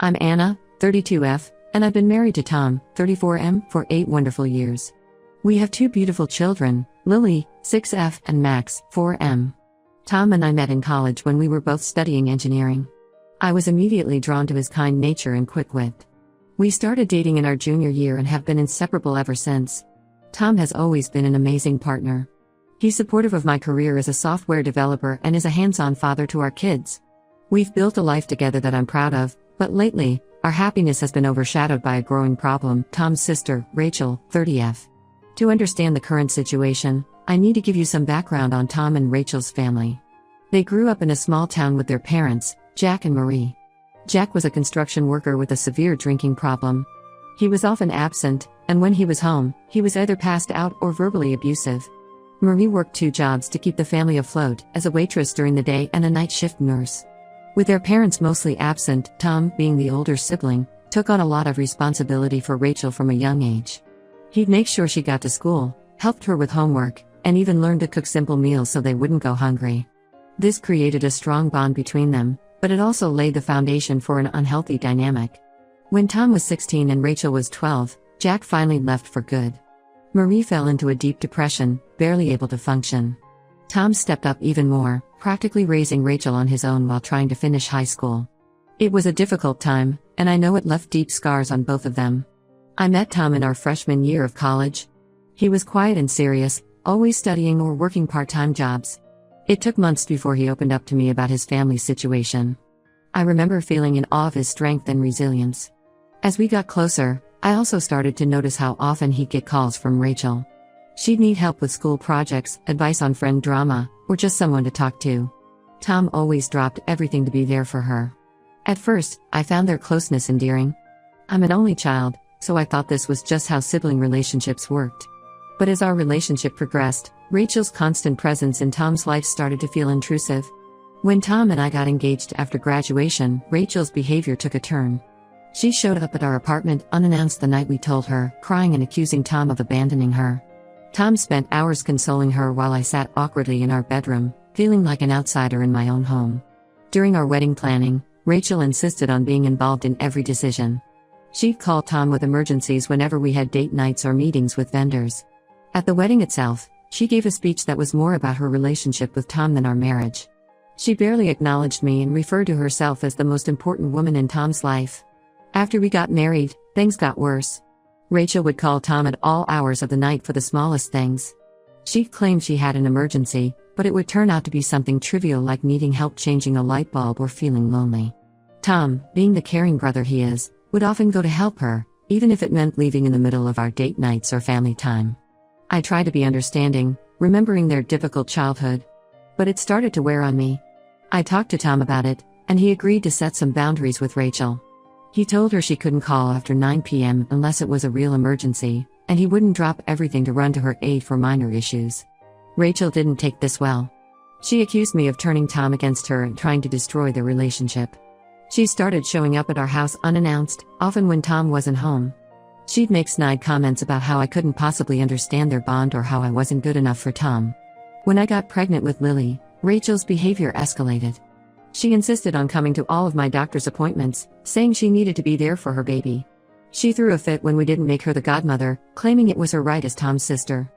I'm Anna, 32F, and I've been married to Tom, 34M, for 8 wonderful years. We have 2 beautiful children, Lily, 6F, and Max, 4M. Tom and I met in college when we were both studying engineering. I was immediately drawn to his kind nature and quick wit. We started dating in our junior year and have been inseparable ever since. Tom has always been an amazing partner. He's supportive of my career as a software developer and is a hands-on father to our kids. We've built a life together that I'm proud of, but lately, our happiness has been overshadowed by a growing problem, Tom's sister, Rachel, 30F. To understand the current situation, I need to give you some background on Tom and Rachel's family. They grew up in a small town with their parents, Jack and Marie. Jack was a construction worker with a severe drinking problem. He was often absent, and when he was home, he was either passed out or verbally abusive. Marie worked 2 jobs to keep the family afloat, as a waitress during the day and a night shift nurse. With their parents mostly absent, Tom, being the older sibling, took on a lot of responsibility for Rachel from a young age. He'd make sure she got to school, helped her with homework, and even learned to cook simple meals so they wouldn't go hungry. This created a strong bond between them, but it also laid the foundation for an unhealthy dynamic. When Tom was 16 and Rachel was 12, Jack finally left for good. Marie fell into a deep depression, barely able to function. Tom stepped up even more, practically raising Rachel on his own while trying to finish high school. It was a difficult time, and I know it left deep scars on both of them. I met Tom in our freshman year of college. He was quiet and serious, always studying or working part-time jobs. It took months before he opened up to me about his family situation. I remember feeling in awe of his strength and resilience. As we got closer, I also started to notice how often he'd get calls from Rachel. She'd need help with school projects, advice on friend drama, or just someone to talk to. Tom always dropped everything to be there for her. At first, I found their closeness endearing. I'm an only child, so I thought this was just how sibling relationships worked. But as our relationship progressed, Rachel's constant presence in Tom's life started to feel intrusive. When Tom and I got engaged after graduation, Rachel's behavior took a turn. She showed up at our apartment unannounced the night we told her, crying and accusing Tom of abandoning her. Tom spent hours consoling her while I sat awkwardly in our bedroom, feeling like an outsider in my own home. During our wedding planning, Rachel insisted on being involved in every decision. She'd call Tom with emergencies whenever we had date nights or meetings with vendors. At the wedding itself, she gave a speech that was more about her relationship with Tom than our marriage. She barely acknowledged me and referred to herself as the most important woman in Tom's life. After we got married, things got worse. Rachel would call Tom at all hours of the night for the smallest things. She'd claim she had an emergency, but it would turn out to be something trivial like needing help changing a light bulb or feeling lonely. Tom, being the caring brother he is, would often go to help her, even if it meant leaving in the middle of our date nights or family time. I tried to be understanding, remembering their difficult childhood. But it started to wear on me. I talked to Tom about it, and he agreed to set some boundaries with Rachel. He told her she couldn't call after 9 p.m. unless it was a real emergency, and he wouldn't drop everything to run to her aid for minor issues. Rachel didn't take this well. She accused me of turning Tom against her and trying to destroy their relationship. She started showing up at our house unannounced, often when Tom wasn't home. She'd make snide comments about how I couldn't possibly understand their bond or how I wasn't good enough for Tom. When I got pregnant with Lily, Rachel's behavior escalated. She insisted on coming to all of my doctor's appointments, saying she needed to be there for her baby. She threw a fit when we didn't make her the godmother, claiming it was her right as Tom's sister.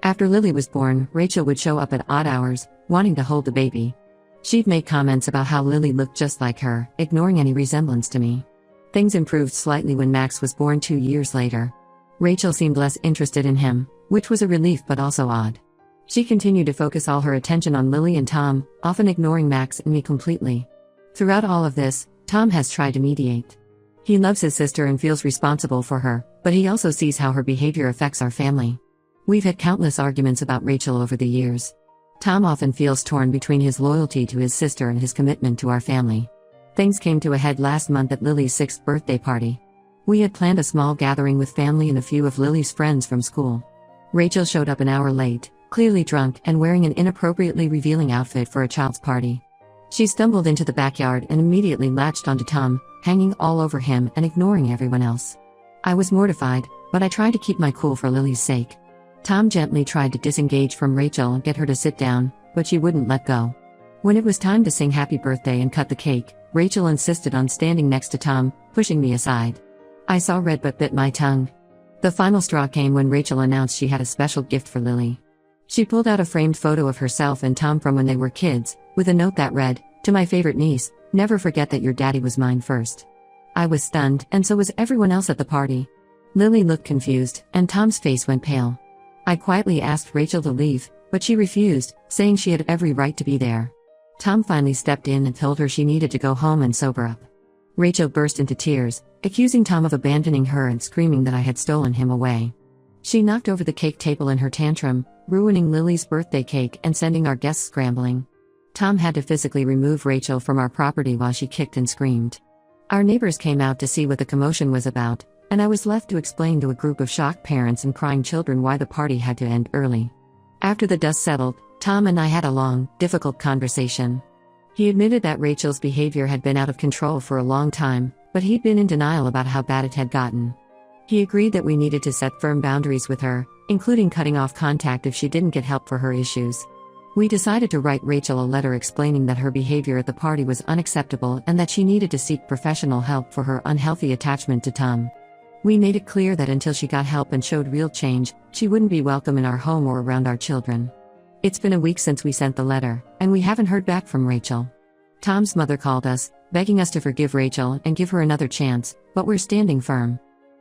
After Lily was born, Rachel would show up at odd hours, wanting to hold the baby. She'd make comments about how Lily looked just like her, ignoring any resemblance to me. Things improved slightly when Max was born 2 years later. Rachel seemed less interested in him, which was a relief but also odd. She continued to focus all her attention on Lily and Tom, often ignoring Max and me completely. Throughout all of this, Tom has tried to mediate. He loves his sister and feels responsible for her, but he also sees how her behavior affects our family. We've had countless arguments about Rachel over the years. Tom often feels torn between his loyalty to his sister and his commitment to our family. Things came to a head last month at Lily's 6th birthday party. We had planned a small gathering with family and a few of Lily's friends from school. Rachel showed up an hour late, clearly drunk and wearing an inappropriately revealing outfit for a child's party. She stumbled into the backyard and immediately latched onto Tom, hanging all over him and ignoring everyone else. I was mortified, but I tried to keep my cool for Lily's sake. Tom gently tried to disengage from Rachel and get her to sit down, but she wouldn't let go. When it was time to sing happy birthday and cut the cake, Rachel insisted on standing next to Tom, pushing me aside. I saw red but bit my tongue. The final straw came when Rachel announced she had a special gift for Lily. She pulled out a framed photo of herself and Tom from when they were kids, with a note that read, "To my favorite niece, never forget that your daddy was mine first." I was stunned, and so was everyone else at the party. Lily looked confused, and Tom's face went pale. I quietly asked Rachel to leave, but she refused, saying she had every right to be there. Tom finally stepped in and told her she needed to go home and sober up. Rachel burst into tears, accusing Tom of abandoning her and screaming that I had stolen him away. She knocked over the cake table in her tantrum, ruining Lily's birthday cake and sending our guests scrambling. Tom had to physically remove Rachel from our property while she kicked and screamed. Our neighbors came out to see what the commotion was about, and I was left to explain to a group of shocked parents and crying children why the party had to end early. After the dust settled, Tom and I had a long, difficult conversation. He admitted that Rachel's behavior had been out of control for a long time, but he'd been in denial about how bad it had gotten. He agreed that we needed to set firm boundaries with her, including cutting off contact if she didn't get help for her issues. We decided to write Rachel a letter explaining that her behavior at the party was unacceptable and that she needed to seek professional help for her unhealthy attachment to Tom. We made it clear that until she got help and showed real change, she wouldn't be welcome in our home or around our children. It's been a week since we sent the letter, and we haven't heard back from Rachel. Tom's mother called us, begging us to forgive Rachel and give her another chance, but we're standing firm.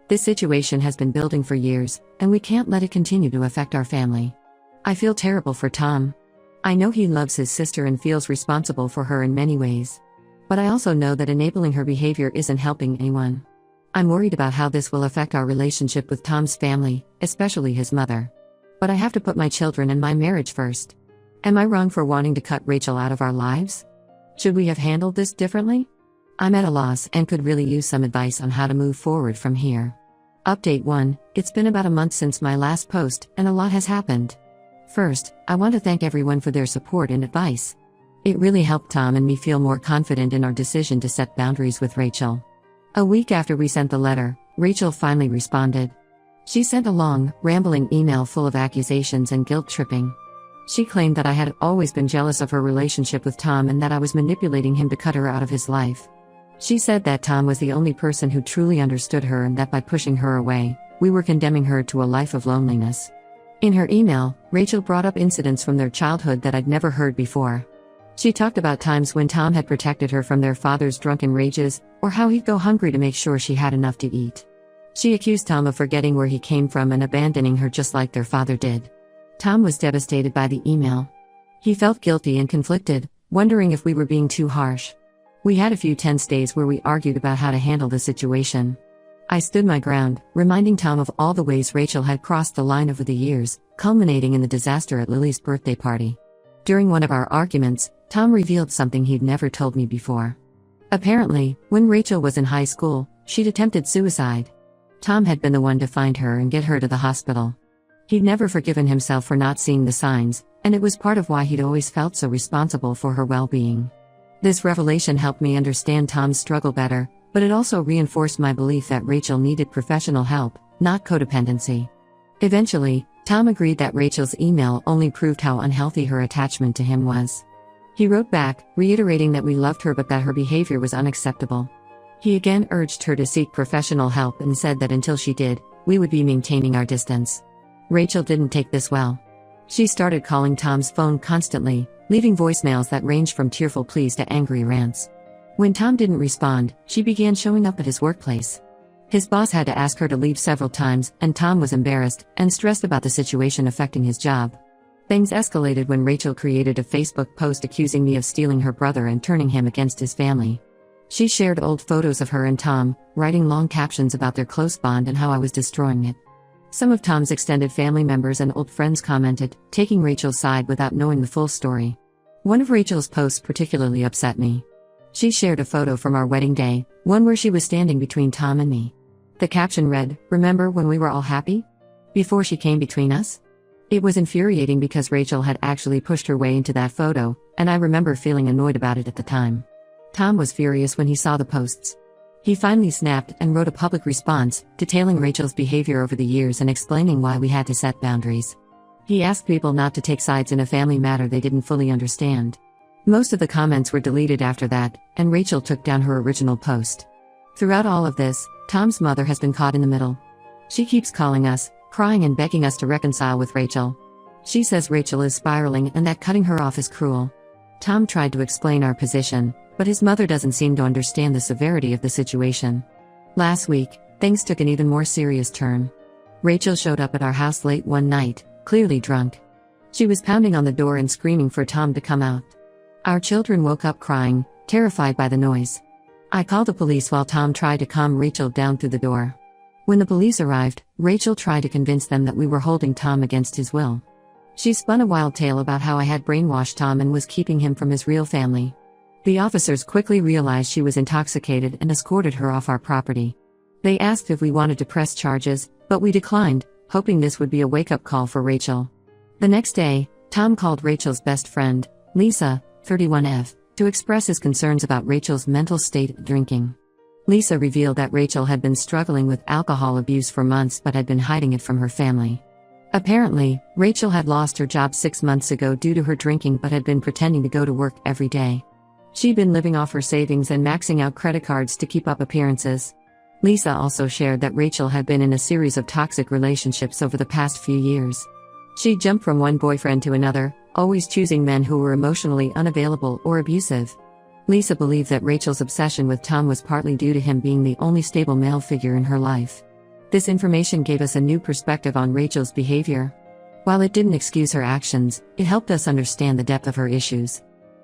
This situation has been building for years, and we can't let it continue to affect our family. I feel terrible for Tom. I know he loves his sister and feels responsible for her in many ways. But I also know that enabling her behavior isn't helping anyone. I'm worried about how this will affect our relationship with Tom's family, especially his mother. But I have to put my children and my marriage first. Am I wrong for wanting to cut Rachel out of our lives? Should we have handled this differently? I'm at a loss and could really use some advice on how to move forward from here. Update 1: It's been about a month since my last post, and a lot has happened. First, I want to thank everyone for their support and advice. It really helped Tom and me feel more confident in our decision to set boundaries with Rachel. A week after we sent the letter, Rachel finally responded. She sent a long, rambling email full of accusations and guilt-tripping. She claimed that I had always been jealous of her relationship with Tom and that I was manipulating him to cut her out of his life. She said that Tom was the only person who truly understood her and that by pushing her away, we were condemning her to a life of loneliness. In her email, Rachel brought up incidents from their childhood that I'd never heard before. She talked about times when Tom had protected her from their father's drunken rages, or how he'd go hungry to make sure she had enough to eat. She accused Tom of forgetting where he came from and abandoning her just like their father did. Tom was devastated by the email. He felt guilty and conflicted, wondering if we were being too harsh. We had a few tense days where we argued about how to handle the situation. I stood my ground, reminding Tom of all the ways Rachel had crossed the line over the years, culminating in the disaster at Lily's birthday party. During one of our arguments, Tom revealed something he'd never told me before. Apparently, when Rachel was in high school, she'd attempted suicide. Tom had been the one to find her and get her to the hospital. He'd never forgiven himself for not seeing the signs, and it was part of why he'd always felt so responsible for her well-being. This revelation helped me understand Tom's struggle better, but it also reinforced my belief that Rachel needed professional help, not codependency. Eventually, Tom agreed that Rachel's email only proved how unhealthy her attachment to him was. He wrote back, reiterating that we loved her but that her behavior was unacceptable. He again urged her to seek professional help and said that until she did, we would be maintaining our distance. Rachel didn't take this well. She started calling Tom's phone constantly, leaving voicemails that ranged from tearful pleas to angry rants. When Tom didn't respond, she began showing up at his workplace. His boss had to ask her to leave several times, and Tom was embarrassed and stressed about the situation affecting his job. Things escalated when Rachel created a Facebook post accusing me of stealing her brother and turning him against his family. She shared old photos of her and Tom, writing long captions about their close bond and how I was destroying it. Some of Tom's extended family members and old friends commented, taking Rachel's side without knowing the full story. One of Rachel's posts particularly upset me. She shared a photo from our wedding day, one where she was standing between Tom and me. The caption read, "Remember when we were all happy? Before she came between us?" It was infuriating because Rachel had actually pushed her way into that photo, and I remember feeling annoyed about it at the time. Tom was furious when he saw the posts. He finally snapped and wrote a public response, detailing Rachel's behavior over the years and explaining why we had to set boundaries. He asked people not to take sides in a family matter they didn't fully understand. Most of the comments were deleted after that, and Rachel took down her original post. Throughout all of this, Tom's mother has been caught in the middle. She keeps calling us, crying and begging us to reconcile with Rachel. She says Rachel is spiraling and that cutting her off is cruel. Tom tried to explain our position, but his mother doesn't seem to understand the severity of the situation. Last week, things took an even more serious turn. Rachel showed up at our house late one night, clearly drunk. She was pounding on the door and screaming for Tom to come out. Our children woke up crying, terrified by the noise. I called the police while Tom tried to calm Rachel down through the door. When the police arrived, Rachel tried to convince them that we were holding Tom against his will. She spun a wild tale about how I had brainwashed Tom and was keeping him from his real family. The officers quickly realized she was intoxicated and escorted her off our property. They asked if we wanted to press charges, but we declined, hoping this would be a wake-up call for Rachel. The next day, Tom called Rachel's best friend, Lisa, 31F, to express his concerns about Rachel's mental state of drinking. Lisa revealed that Rachel had been struggling with alcohol abuse for months but had been hiding it from her family. Apparently, Rachel had lost her job 6 months ago due to her drinking but had been pretending to go to work every day. She'd been living off her savings and maxing out credit cards to keep up appearances. Lisa also shared that Rachel had been in a series of toxic relationships over the past few years. She jumped from one boyfriend to another, always choosing men who were emotionally unavailable or abusive. Lisa believed that Rachel's obsession with Tom was partly due to him being the only stable male figure in her life. This information gave us a new perspective on Rachel's behavior. While it didn't excuse her actions, it helped us understand the depth of her issues.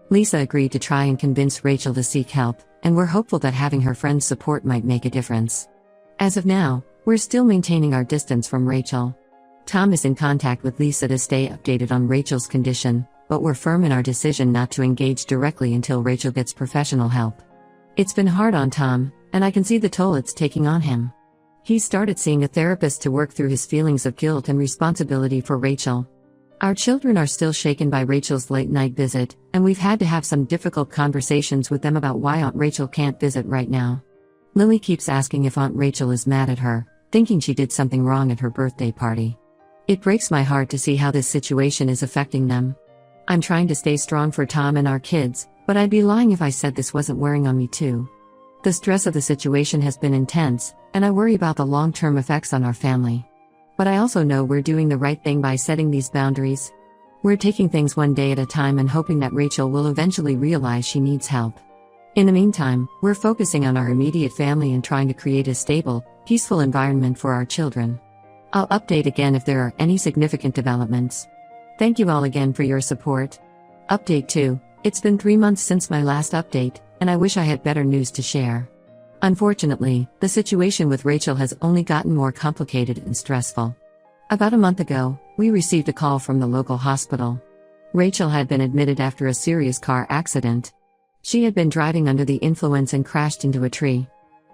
Lisa agreed to try and convince Rachel to seek help, and we're hopeful that having her friend's support might make a difference. As of now, we're still maintaining our distance from Rachel. Tom is in contact with Lisa to stay updated on Rachel's condition, but we're firm in our decision not to engage directly until Rachel gets professional help. It's been hard on Tom, and I can see the toll it's taking on him. He's started seeing a therapist to work through his feelings of guilt and responsibility for Rachel. Our children are still shaken by Rachel's late-night visit, and we've had to have some difficult conversations with them about why Aunt Rachel can't visit right now. Lily keeps asking if Aunt Rachel is mad at her, thinking she did something wrong at her birthday party. It breaks my heart to see how this situation is affecting them. I'm trying to stay strong for Tom and our kids, but I'd be lying if I said this wasn't wearing on me too. The stress of the situation has been intense, and I worry about the long-term effects on our family. But I also know we're doing the right thing by setting these boundaries. We're taking things one day at a time and hoping that Rachel will eventually realize she needs help. In the meantime, we're focusing on our immediate family and trying to create a stable, peaceful environment for our children. I'll update again if there are any significant developments. Thank you all again for your support. Update 2. It's been 3 months since my last update, and I wish I had better news to share. Unfortunately, the situation with Rachel has only gotten more complicated and stressful. About a month ago, we received a call from the local hospital. Rachel had been admitted after a serious car accident. She had been driving under the influence and crashed into a tree.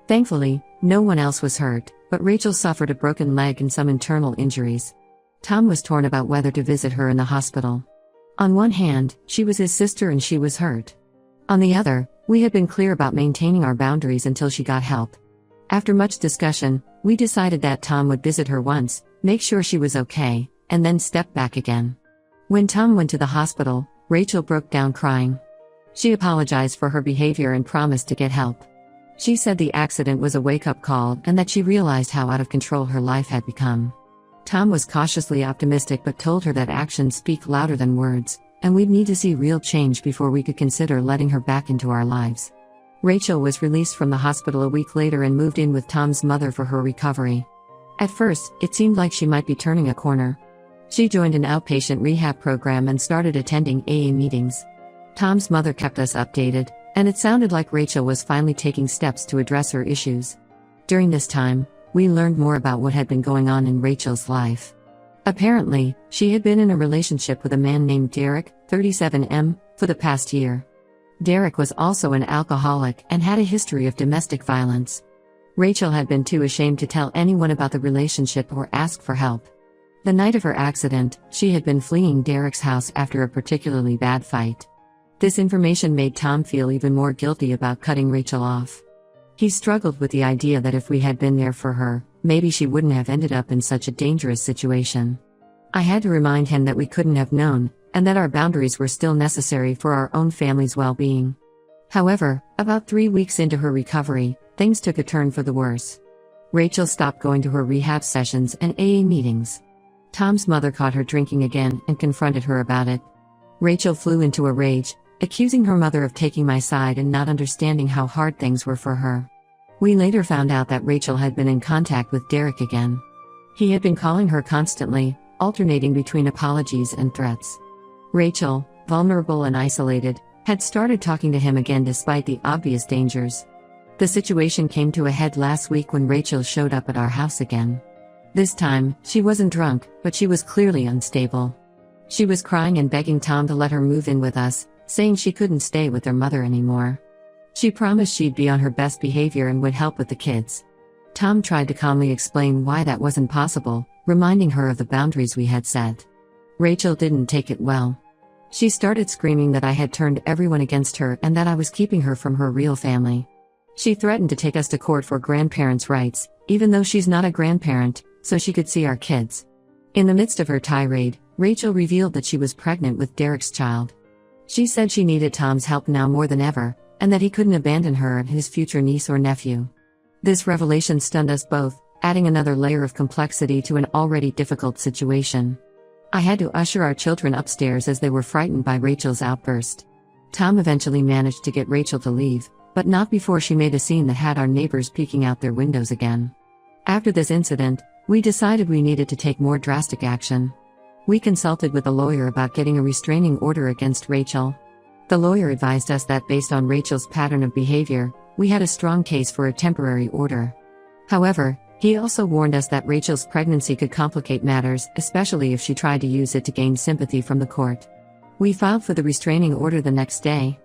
Thankfully, no one else was hurt, but Rachel suffered a broken leg and some internal injuries. Tom was torn about whether to visit her in the hospital. On one hand, she was his sister and she was hurt. On the other, we had been clear about maintaining our boundaries until she got help. After much discussion, we decided that Tom would visit her once, make sure she was okay, and then step back again. When Tom went to the hospital, Rachel broke down crying. She apologized for her behavior and promised to get help. She said the accident was a wake-up call and that she realized how out of control her life had become. Tom was cautiously optimistic but told her that actions speak louder than words, and we'd need to see real change before we could consider letting her back into our lives. Rachel was released from the hospital a week later and moved in with Tom's mother for her recovery. At first, it seemed like she might be turning a corner. She joined an outpatient rehab program and started attending AA meetings. Tom's mother kept us updated, and it sounded like Rachel was finally taking steps to address her issues. During this time, we learned more about what had been going on in Rachel's life. Apparently, she had been in a relationship with a man named Derek, 37M, for the past year. Derek was also an alcoholic and had a history of domestic violence. Rachel had been too ashamed to tell anyone about the relationship or ask for help. The night of her accident, she had been fleeing Derek's house after a particularly bad fight. This information made Tom feel even more guilty about cutting Rachel off. He struggled with the idea that if we had been there for her, maybe she wouldn't have ended up in such a dangerous situation. I had to remind him that we couldn't have known, and that our boundaries were still necessary for our own family's well-being. However, about 3 weeks into her recovery, things took a turn for the worse. Rachel stopped going to her rehab sessions and AA meetings. Tom's mother caught her drinking again and confronted her about it. Rachel flew into a rage, accusing her mother of taking my side and not understanding how hard things were for her. We later found out that Rachel had been in contact with Derek again. He had been calling her constantly, alternating between apologies and threats. Rachel, vulnerable and isolated, had started talking to him again despite the obvious dangers. The situation came to a head last week when Rachel showed up at our house again. This time, she wasn't drunk, but she was clearly unstable. She was crying and begging Tom to let her move in with us, saying she couldn't stay with their mother anymore. She promised she'd be on her best behavior and would help with the kids. Tom tried to calmly explain why that wasn't possible, reminding her of the boundaries we had set. Rachel didn't take it well. She started screaming that I had turned everyone against her and that I was keeping her from her real family. She threatened to take us to court for grandparents' rights, even though she's not a grandparent, so she could see our kids. In the midst of her tirade, Rachel revealed that she was pregnant with Derek's child. She said she needed Tom's help now more than ever, and that he couldn't abandon her and his future niece or nephew. This revelation stunned us both, adding another layer of complexity to an already difficult situation. I had to usher our children upstairs as they were frightened by Rachel's outburst. Tom eventually managed to get Rachel to leave, but not before she made a scene that had our neighbors peeking out their windows again. After this incident, we decided we needed to take more drastic action. We consulted with a lawyer about getting a restraining order against Rachel. The lawyer advised us that based on Rachel's pattern of behavior, we had a strong case for a temporary order. However, he also warned us that Rachel's pregnancy could complicate matters, especially if she tried to use it to gain sympathy from the court. We filed for the restraining order the next day.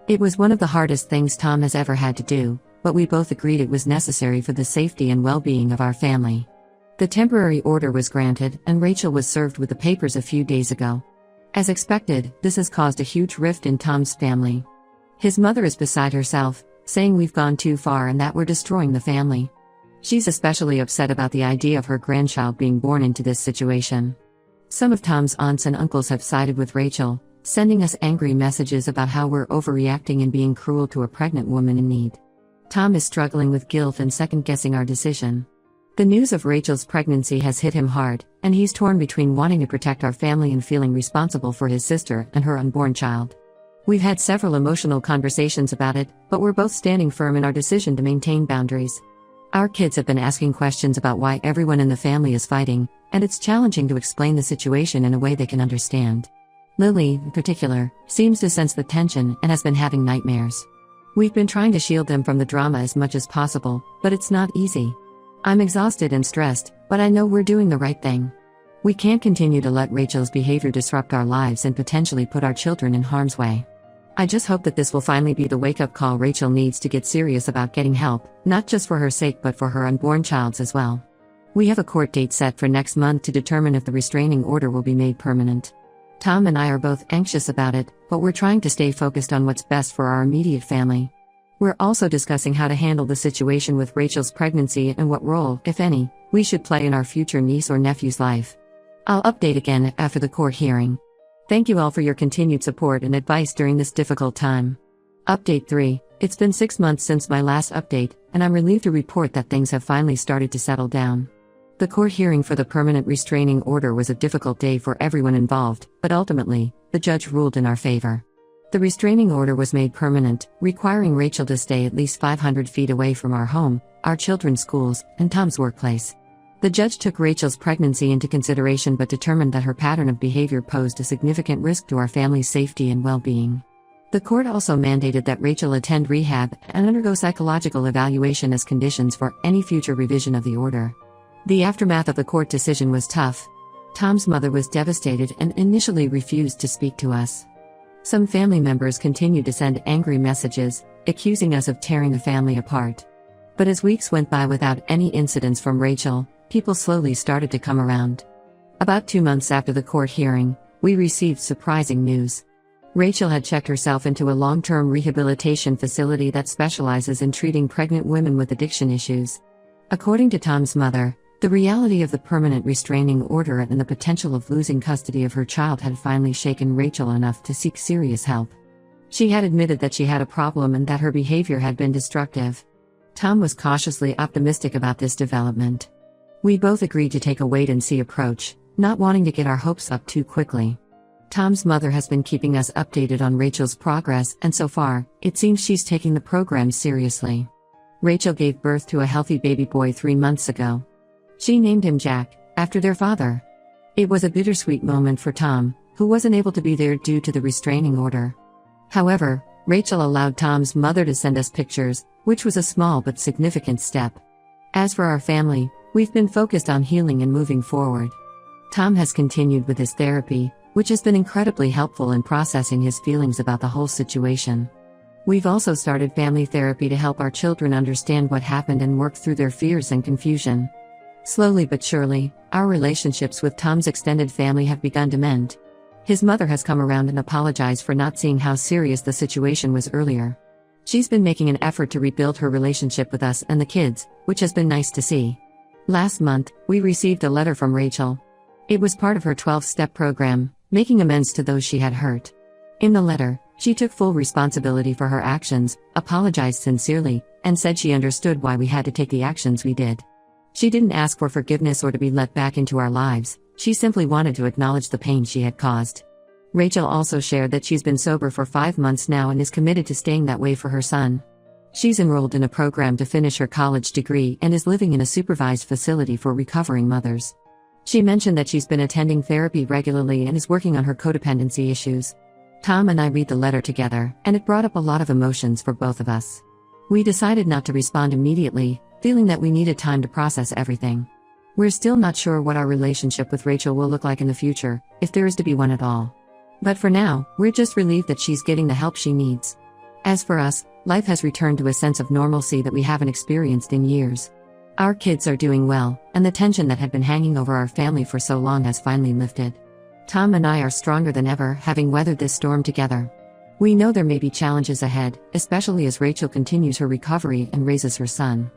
It was one of the hardest things Tom has ever had to do, but we both agreed it was necessary for the safety and well-being of our family. The temporary order was granted, and Rachel was served with the papers a few days ago. As expected, this has caused a huge rift in Tom's family. His mother is beside herself, saying we've gone too far and that we're destroying the family. She's especially upset about the idea of her grandchild being born into this situation. Some of Tom's aunts and uncles have sided with Rachel, sending us angry messages about how we're overreacting and being cruel to a pregnant woman in need. Tom is struggling with guilt and second-guessing our decision. The news of Rachel's pregnancy has hit him hard, and he's torn between wanting to protect our family and feeling responsible for his sister and her unborn child. We've had several emotional conversations about it, but we're both standing firm in our decision to maintain boundaries. Our kids have been asking questions about why everyone in the family is fighting, and it's challenging to explain the situation in a way they can understand. Lily, in particular, seems to sense the tension and has been having nightmares. We've been trying to shield them from the drama as much as possible, but it's not easy. I'm exhausted and stressed, but I know we're doing the right thing. We can't continue to let Rachel's behavior disrupt our lives and potentially put our children in harm's way. I just hope that this will finally be the wake-up call Rachel needs to get serious about getting help, not just for her sake but for her unborn child's as well. We have a court date set for next month to determine if the restraining order will be made permanent. Tom and I are both anxious about it, but we're trying to stay focused on what's best for our immediate family. We're also discussing how to handle the situation with Rachel's pregnancy and what role, if any, we should play in our future niece or nephew's life. I'll update again after the court hearing. Thank you all for your continued support and advice during this difficult time. Update 3. It's been 6 months since my last update, and I'm relieved to report that things have finally started to settle down. The court hearing for the permanent restraining order was a difficult day for everyone involved, but ultimately, the judge ruled in our favor. The restraining order was made permanent, requiring Rachel to stay at least 500 feet away from our home, our children's schools, and Tom's workplace. The judge took Rachel's pregnancy into consideration but determined that her pattern of behavior posed a significant risk to our family's safety and well-being. The court also mandated that Rachel attend rehab and undergo psychological evaluation as conditions for any future revision of the order. The aftermath of the court decision was tough. Tom's mother was devastated and initially refused to speak to us. Some family members continued to send angry messages, accusing us of tearing the family apart. But as weeks went by without any incidents from Rachel, people slowly started to come around. About 2 months after the court hearing, we received surprising news. Rachel had checked herself into a long-term rehabilitation facility that specializes in treating pregnant women with addiction issues. According to Tom's mother, The reality of the permanent restraining order and the potential of losing custody of her child had finally shaken Rachel enough to seek serious help. She had admitted that she had a problem and that her behavior had been destructive. Tom was cautiously optimistic about this development. We both agreed to take a wait-and-see approach, not wanting to get our hopes up too quickly. Tom's mother has been keeping us updated on Rachel's progress, and so far, it seems she's taking the program seriously. Rachel gave birth to a healthy baby boy 3 months ago. She named him Jack, after their father. It was a bittersweet moment for Tom, who wasn't able to be there due to the restraining order. However, Rachel allowed Tom's mother to send us pictures, which was a small but significant step. As for our family, we've been focused on healing and moving forward. Tom has continued with his therapy, which has been incredibly helpful in processing his feelings about the whole situation. We've also started family therapy to help our children understand what happened and work through their fears and confusion. Slowly but surely, our relationships with Tom's extended family have begun to mend. His mother has come around and apologized for not seeing how serious the situation was earlier. She's been making an effort to rebuild her relationship with us and the kids, which has been nice to see. Last month, we received a letter from Rachel. It was part of her 12-step program, making amends to those she had hurt. In the letter, she took full responsibility for her actions, apologized sincerely, and said she understood why we had to take the actions we did. She didn't ask for forgiveness or to be let back into our lives, she simply wanted to acknowledge the pain she had caused. Rachel also shared that she's been sober for 5 months now and is committed to staying that way for her son. She's enrolled in a program to finish her college degree and is living in a supervised facility for recovering mothers. She mentioned that she's been attending therapy regularly and is working on her codependency issues. Tom and I read the letter together, and it brought up a lot of emotions for both of us. We decided not to respond immediately, feeling that we needed time to process everything. We're still not sure what our relationship with Rachel will look like in the future, if there is to be one at all. But for now, we're just relieved that she's getting the help she needs. As for us, life has returned to a sense of normalcy that we haven't experienced in years. Our kids are doing well, and the tension that had been hanging over our family for so long has finally lifted. Tom and I are stronger than ever, having weathered this storm together. We know there may be challenges ahead, especially as Rachel continues her recovery and raises her son.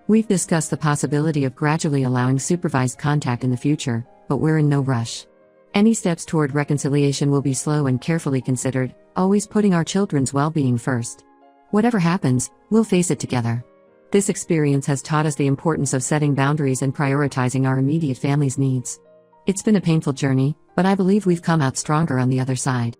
We've discussed the possibility of gradually allowing supervised contact in the future, but we're in no rush. Any steps toward reconciliation will be slow and carefully considered, always putting our children's well-being first. Whatever happens, we'll face it together. This experience has taught us the importance of setting boundaries and prioritizing our immediate family's needs. It's been a painful journey, but I believe we've come out stronger on the other side.